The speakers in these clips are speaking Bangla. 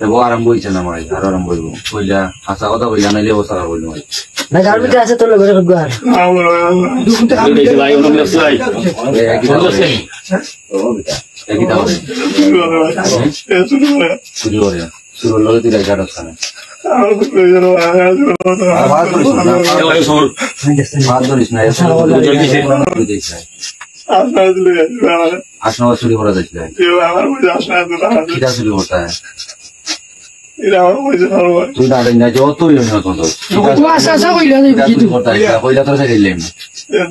আরম্ভ হয়েছে না ভাই, আরো আরম্ভ হইব কইলা হাসা কথা কইলা নাইলে অবস্থা বলবো ভাই না গার ভিতরে আছে তোর ঘরে ঘর শুরু লগে তুই রেখা রাখছ না আসনা চুরি করা যাচ্ছে চুরি করতে তুই না যত কইলা তোর চাইলাম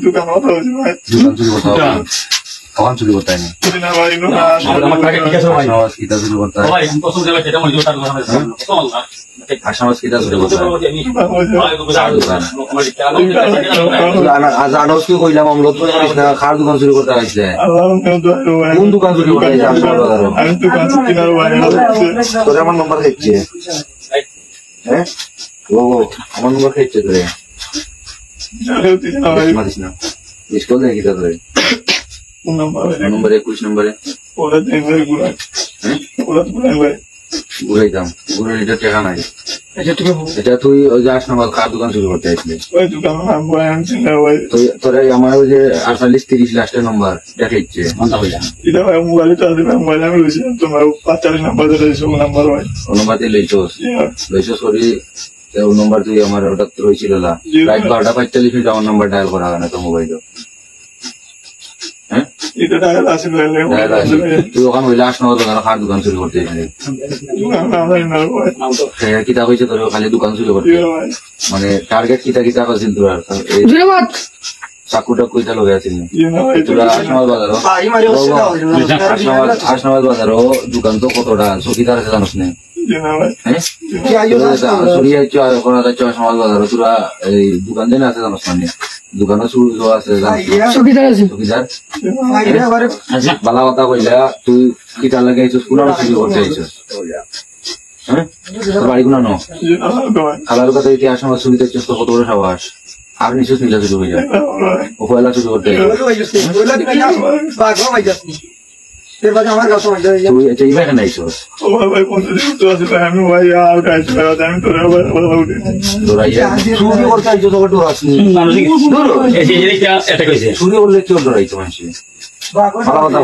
দোকান চুরি করতে কখন চুরি করতে হয় আসামাজ কিতা চুরি করতে জানোস কি কইলাম আমলত খার দোকান চুরি করতে আসছে কোন দোকান চুরি করতে তোর আমার নম্বর খাইছে হ্যাঁ ও আমার নম্বর খাইছে তোরে মারিস না স্কুল দেখি তোরে নম্বর 21 নম্বরে ঘুরাইতাম ঘুরে এটা টেকা নাই এটা তুই ওই যে 8 নম্বর কার দোকান শুরু করতে আসলে তোরা আমার ওই যে 48-30 লাস্টের নম্বর দেখাইছে মোবাইলে তো আছে মোবাইল আমি লইছি তোমার 45 নাম্বার ও নম্বর দিয়ে লইছস করি ও নম্বর তুই আমার ওটা রয়েছিল না রাত 12:45 মিনিট আমার নাম্বার ডায়াল করা হয় না তো মোবাইলে তুই ওখানে হইলে 8 নম্বর দোকান খার দোকান চুরি করতে কিতা হয়েছে তোর খালি দোকান চুরি করতে মানে টার্গেট কিতা কিতা করছিল তোর চাকুটা কইতা লগে আছিল তোরা 8 নম্বর বাজারও দোকান তো কতটা চকিদার আছে জানোস না দোকান দেন আছে জানোস মানে দোকানে সূর্য আছে বালা কথা কইলা তুই কিতা লাগে আইছিস কোন চুরি করতে আইছিস হ্যাঁ বাড়ি কোন ন খালার কথা ইতিহাস আমার সুবিধা চেষ্টা কত বড় সাবাস আর নিশ্চয় নিলা চুরি হয়ে যায় ও পয়লা চুরি করতে চুরি করলে কেউ ডরাইতো মানুষ ভালো কথা